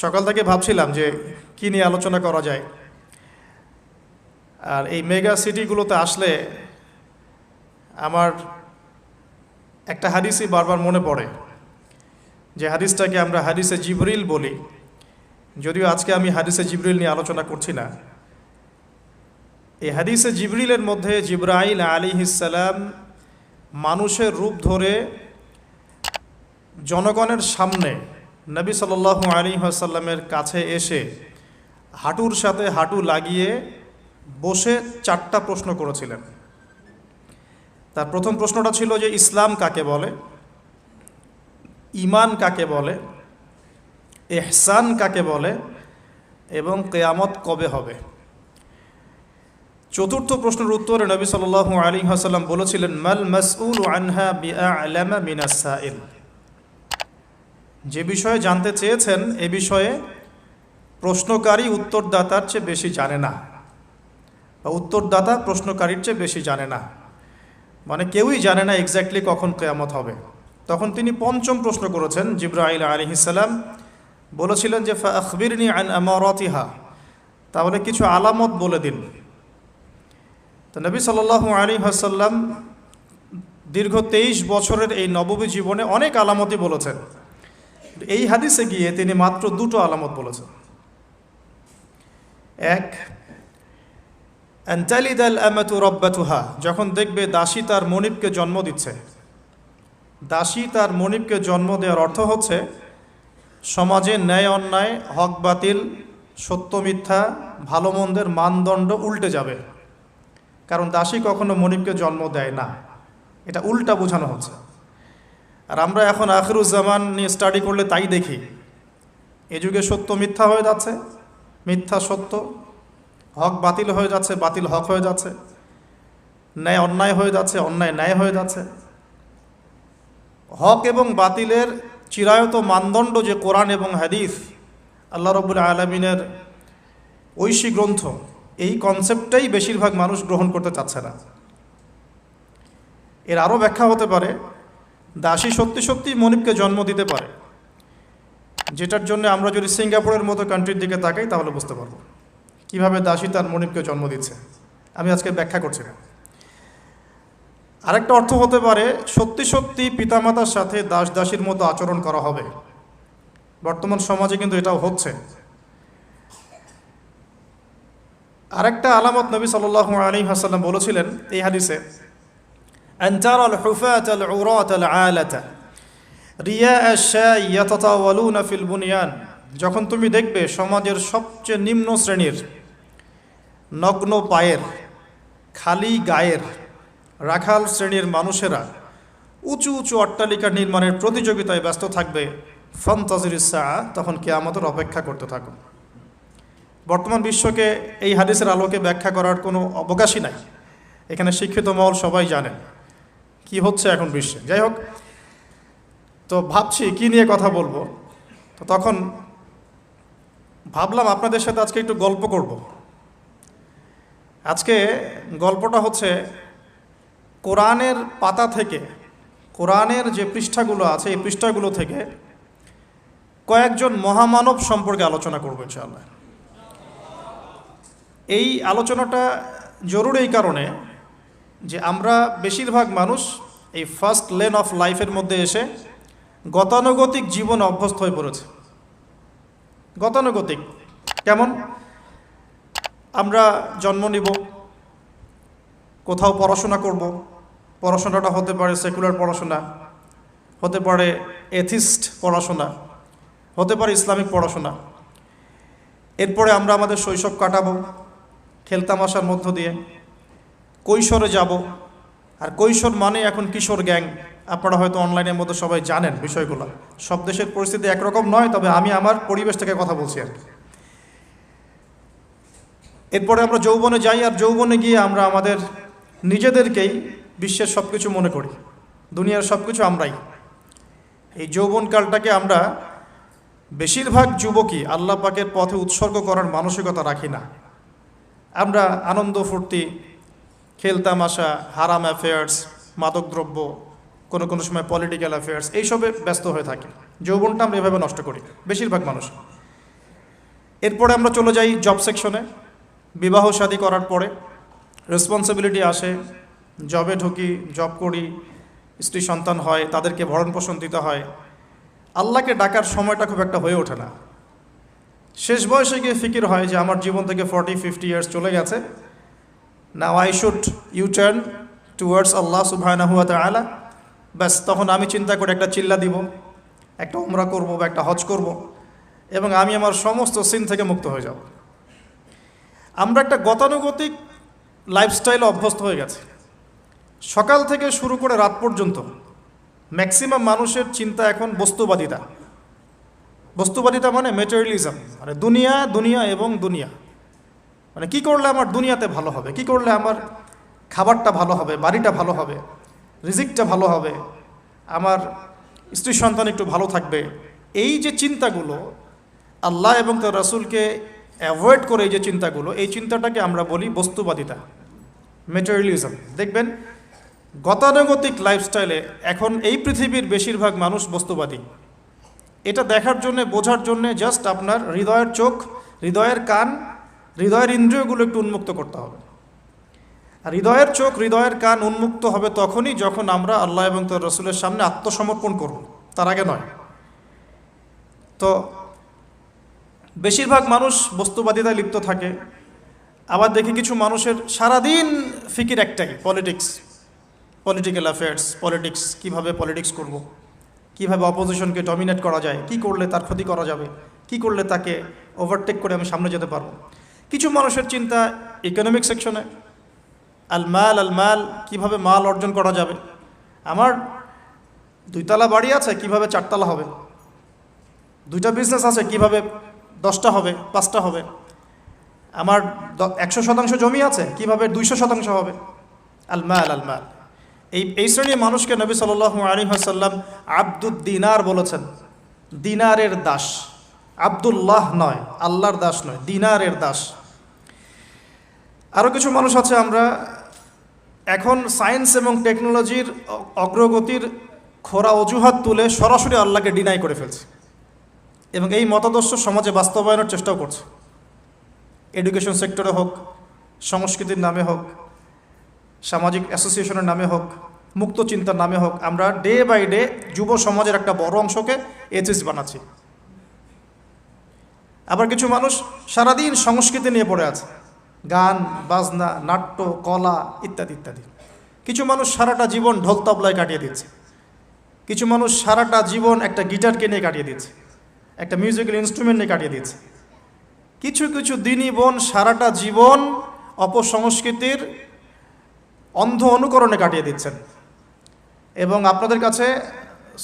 সকাল থেকে ভাবছিলাম যে কী নিয়ে আলোচনা করা যায়। আর এই মেগা সিটিগুলোতে আসলে আমার একটা হাদিসই বারবার মনে পড়ে, যে হাদিসটাকে আমরা হাদিসে জিবরিল বলি। যদিও আজকে আমি হাদিসে জিবরিল নিয়ে আলোচনা করছি না। এই হাদিসে জিবরিলের মধ্যে জিবরাইল আলাইহিস সালাম মানুষের রূপ ধরে জনগণের সামনে নবী সাল্লাল্লাহু আলাইহি ওয়াসাল্লামের কাছে এসে হাঁটুর সাথে হাঁটু লাগিয়ে বসে 4টা প্রশ্ন করেছিলেন। তার প্রথম প্রশ্নটা ছিল যে ইসলাম কাকে বলে, ঈমান কাকে বলে, ইহসান কাকে বলে এবং কিয়ামত কবে হবে। চতুর্থ প্রশ্নের উত্তরে নবী সাল্লাল্লাহু আলাইহি ওয়াসাল্লাম বলেছিলেন, মাল মাসউলু আনহা বিআ'লামা মিনাস সাইল। যে বিষয়ে জানতে চেয়েছেন এ বিষয়ে প্রশ্নকারী উত্তরদাতার চেয়ে বেশি জানে না, বা উত্তরদাতা প্রশ্নকারীর চেয়ে বেশি জানে না। মানে কেউই জানে না এক্স্যাক্টলি কখন কিয়ামত হবে। তখন তিনি পঞ্চম প্রশ্ন করেছেন। জিবরাইল আলাইহিস সালাম বলেছিলেন যে ফাআখবিরনি আন আমারাতিহা, তাহলে কিছু আলামত বলে দিন। তো নবী সাল্লাল্লাহু আলাইহি ওয়াসাল্লাম দীর্ঘ 23 বছরের এই নববী জীবনে অনেক আলামতই বলেছেন। এই হাদিসে গিয়ে তিনি মাত্র 2টো আলামত বলেছেন। এক, আনতালিদাল আমাতু রাব্বাতুহা, যখন দেখবে দাসী তার মনিবকে জন্ম দিচ্ছে। দাসী তার মনিবকে জন্ম দেওয়ার অর্থ হচ্ছে সমাজে ন্যায় অন্যায়, হক বাতিল, সত্য মিথ্যা, ভালো মন্দের মানদণ্ড উল্টে যাবে। কারণ দাসী কখনো মনিবকে জন্ম দেয় না, এটা উল্টা বোঝানো হচ্ছে। আর আমরা এখন আখিরুজ্জামান নিয়ে স্টাডি করলে তাই দেখি, এ যুগে সত্য মিথ্যা হয়ে যাচ্ছে, মিথ্যা সত্য, হক বাতিল হয়ে যাচ্ছে, বাতিল হক হয়ে যাচ্ছে, ন্যায় অন্যায় হয়ে যাচ্ছে, অন্যায় ন্যায় হয়ে যাচ্ছে। হক এবং বাতিলের চিরায়ত মানদণ্ড যে কোরআন এবং হাদিস, আল্লাহ রাব্বুল আলামিনের ঐশী গ্রন্থ, এই কনসেপ্টটাই বেশিরভাগ মানুষ গ্রহণ করতে চাচ্ছে না। এর আরও ব্যাখ্যা হতে পারে, দাসী সত্যি সত্যি মনিবকে জন্ম দিতে পারে, যেটার জন্য আমরা যদি সিঙ্গাপুরের মতো কান্ট্রির দিকে তাকাই তাহলে বুঝতে পারবো কীভাবে দাসী তার মনিবকে জন্ম দিচ্ছে। আমি আজকে ব্যাখ্যা করছি না। আরেকটা অর্থ হতে পারে সত্যি সত্যি পিতামাতার সাথে দাস দাসীর মতো আচরণ করা হবে। বর্তমান সমাজে কিন্তু এটাও হচ্ছে। আরেকটা আলামত নবী সাল্লাল্লাহু আলাইহি ওয়াসাল্লাম বলেছিলেন এই হাদিসে, আনতারাল হুফাতাল উরাতাল আলাতা রিয়া আশ-শাই ইয়াতাতাওয়ালুনা ফিল বুনিয়ান, যখন তুমি দেখবে সমাজের সবচেয়ে নিম্ন শ্রেণীর, নগ্ন পায়ের, খালি গায়ের, রাখাল শ্রেণীর মানুষেরা উঁচু উঁচু অট্টালিকা নির্মাণের প্রতিযোগিতায় ব্যস্ত থাকবে, ফান্তাজিরিস সাআ, তখন কিয়ামতের অপেক্ষা করতে থাকো। বর্তমান বিশ্বকে এই হাদিসের আলোকে ব্যাখ্যা করার কোনো অবকাশই নাই। এখানে শিক্ষিত মহল সবাই জানেন কি হচ্ছে এখন বিশ্বে। যাই হোক, তো ভাবছি কি নিয়ে কথা বলবো। তো তখন ভাবলাম আপনাদের সাথে আজকে একটু গল্প করব। আজকে গল্পটা হচ্ছে কোরআনের পাতা থেকে, কোরআনের যে পৃষ্ঠাগুলো আছে এই পৃষ্ঠাগুলো থেকে কয়েকজন মহামানব সম্পর্কে আলোচনা করবো ইনশাআল্লাহ। এই আলোচনাটা জরুরি এই কারণে যে আমরা বেশিরভাগ মানুষ এই ফার্স্ট লেন অফ লাইফের মধ্যে এসে গতানুগতিক জীবন অভ্যস্ত হয়ে পড়েছে। গতানুগতিক কেমন? আমরা জন্ম নিব, কোথাও পড়াশোনা করব, পড়াশোনাটা হতে পারে সেকুলার পড়াশোনা, হতে পারে এথিস্ট পড়াশোনা, হতে পারে ইসলামিক পড়াশোনা। এরপরে আমরা আমাদের শৈশব কাটাবো খেলতামাশার মধ্য দিয়ে, কৈশোরে যাব। আর কৈশোর মানে এখন কিশোর গ্যাং, আপনারা হয়তো অনলাইনের মধ্যে সবাই জানেন বিষয়গুলো। সব দেশের পরিস্থিতি একরকম নয়, তবে আমি আমার পরিবেশ থেকে কথা বলছি আর কি। এরপরে আমরা যৌবনে যাই, আর যৌবনে গিয়ে আমরা আমাদের নিজেদেরকেই বিশ্বের সব কিছু মনে করি, দুনিয়ার সব কিছু আমরাই। এই যৌবনকালটাকে আমরা বেশিরভাগ যুবকই আল্লাহ পাকের পথে উৎসর্গ করার মানসিকতা রাখি না। আমরা আনন্দ ফুর্তি, খেলতামাশা, হারাম অ্যাফেয়ার্স, মাদকদ্রব্য, কোনো কোনো সময় পলিটিক্যাল অ্যাফেয়ার্স, এইসবে ব্যস্ত হয়ে থাকি। যৌবনটা আমরা এভাবে নষ্ট করি বেশিরভাগ মানুষ। এরপরে আমরা চলে যাই জব সেকশনে। বিবাহ শাদী করার পরে রেসপন্সিবিলিটি আসে, জবে ঢুকি, জব করি, স্ত্রী সন্তান হয়, তাদেরকে ভরণ পোষণ দিতে হয়। আল্লাহকে ডাকার সময়টা খুব একটা হয়ে ওঠে না। শেষ বয়সে গিয়ে ফিকির হয় যে আমার জীবন থেকে 40-50 ইয়ার্স চলে গেছে, now I should you turn towards আল্লাহ সুবহানাহু ওয়া তাআলা। ব্যাস, তখন আমি চিন্তা করে একটা চিল্লা দিব, একটা উমরা করব বা একটা হজ করব, এবং আমি আমার সমস্ত সিন থেকে মুক্ত হয়ে যাব। আমরা একটা গতানুগতিক লাইফস্টাইলে অভ্যস্ত হয়ে গেছে। সকাল থেকে শুরু করে রাত পর্যন্ত ম্যাক্সিমাম মানুষের চিন্তা এখন বস্তুবাদিতা। বস্তুবাদিতা মানে ম্যাটেরিয়ালিজম, মানে দুনিয়া, দুনিয়া এবং দুনিয়া। মানে কি করলে আমার দুনিয়াতে ভালো হবে, কি করলে আমার খাবারটা ভালো হবে, বাড়িটা ভালো হবে, রিজিকটা ভালো হবে, আমার স্ত্রী সন্তান একটু ভালো থাকবে। এই যে চিন্তাগুলো, আল্লাহ এবং তার রাসূলকে অ্যাভয়েড করে এই যে চিন্তাগুলো, এই চিন্তাটাকে আমরা বলি বস্তুবাদিতা, ম্যাটেরিয়ালিজম। দেখবেন গতানুগতিক লাইফস্টাইলে এখন এই পৃথিবীর বেশিরভাগ মানুষ বস্তুবাদী। এটা দেখার জন্যে, বোঝার জন্যে জাস্ট আপনার হৃদয়ের চোখ, হৃদয়ের কান, হৃদয়ের ইন্দ্রিয়গুলো একটু উন্মুক্ত করতে হবে। আর হৃদয়ের চোখ, হৃদয়ের কান উন্মুক্ত হবে তখনই যখন আমরা আল্লাহ এবং তার রাসূলের সামনে আত্মসমর্পণ করব, তার আগে নয়। তো বেশিরভাগ মানুষ বস্তুবাদিতায় লিপ্ত থাকে। আবার দেখি কিছু মানুষের সারাদিন ফিকির একটাই, পলিটিক্স, পলিটিক্যাল অ্যাফেয়ার্স, পলিটিক্স, কীভাবে পলিটিক্স করব, কীভাবে অপোজিশনকে ডমিনেট করা যায়, কি করলে তার ক্ষতি করা যাবে, কি করলে তাকে ওভারটেক করে আমি সামনে যেতে পারবো। কিছু মানুষের চিন্তা ইকোনমিক সেকশনে, আল মাল, কীভাবে মাল অর্জন করা যাবে। আমার 2 তলা বাড়ি আছে, কিভাবে 4 তলা হবে। 2টা বিজনেস আছে, কিভাবে 10টা হবে, 5টা হবে। আমার 100% জমি আছে, কিভাবে 200% হবে। আল মাল। এই শ্রেণীর মানুষকে নবী সাল্লাল্লাহু আলাইহি ওয়াসাল্লাম আব্দুদ দিনার বলেছেন, দিনারের দাস। আব্দুল্লাহ নয়, আল্লাহর দাস নয়, দিনারের দাস। আরও কিছু মানুষ আছে, আমরা এখন সায়েন্স এবং টেকনোলজির অগ্রগতির খোরা অজুহাত তুলে সরাসরি আল্লাহকে ডিনাই করে ফেলছে, এবং এই মতাদর্শ সমাজে বাস্তবায়নের চেষ্টাও করছে। এডুকেশন সেক্টরে হোক, সংস্কৃতির নামে হোক, সামাজিক অ্যাসোসিয়েশনের নামে হোক, মুক্ত চিন্তার নামে হোক, আমরা ডে বাই ডে যুব সমাজের একটা বড় অংশকে এথিস্ট বানাচ্ছি। আবার কিছু মানুষ সারাদিন সংস্কৃতি নিয়ে পড়ে আছে, গান বাজনা, নাট্য, কলা ইত্যাদি ইত্যাদি। কিছু মানুষ সারাটা জীবন ঢোল তবলায় কাটিয়ে দিচ্ছে। কিছু মানুষ সারাটা জীবন একটা গিটারকে নিয়ে কাটিয়ে দিচ্ছে, একটা মিউজিক্যাল ইনস্ট্রুমেন্ট নিয়ে কাটিয়ে দিচ্ছে। কিছু কিছু দিনী বোন সারাটা জীবন অপসংস্কৃতির অন্ধ অনুকরণে কাটিয়ে দিচ্ছেন। এবং আপনাদের কাছে,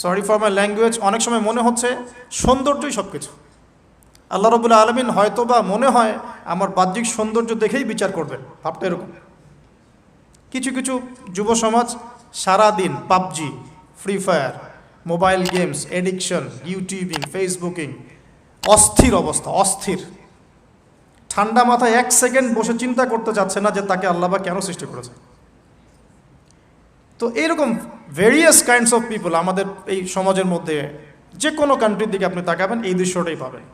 সরি ফর মাই ল্যাঙ্গুয়েজ, অনেক সময় মনে হচ্ছে সৌন্দর্যই সব কিছু। আল্লাহ রাব্বুল আলামিন হয়তোবা মনে হয় আমার বাহ্যিক সৌন্দর্য দেখেই বিচার করবেন, ভাবটা এরকম। কিছু কিছু যুব সমাজ সারাদিন PUBG, free fire, mobile games, addiction, YouTubing, Facebooking, অস্থির অবস্থা, অস্থির। ঠান্ডা মাথায় 1 সেকেন্ড বসে চিন্তা করতে যাচ্ছে না যে তাকে আল্লাহ বা কেন সৃষ্টি করেছে। তো এইরকম ভেরিয়াস কাইন্ডস অফ পিপল আমাদের এই সমাজের মধ্যে, যে কোনো কান্ট্রির দিকে আপনি তাকাবেন এই দৃশ্যটাই পাবেন।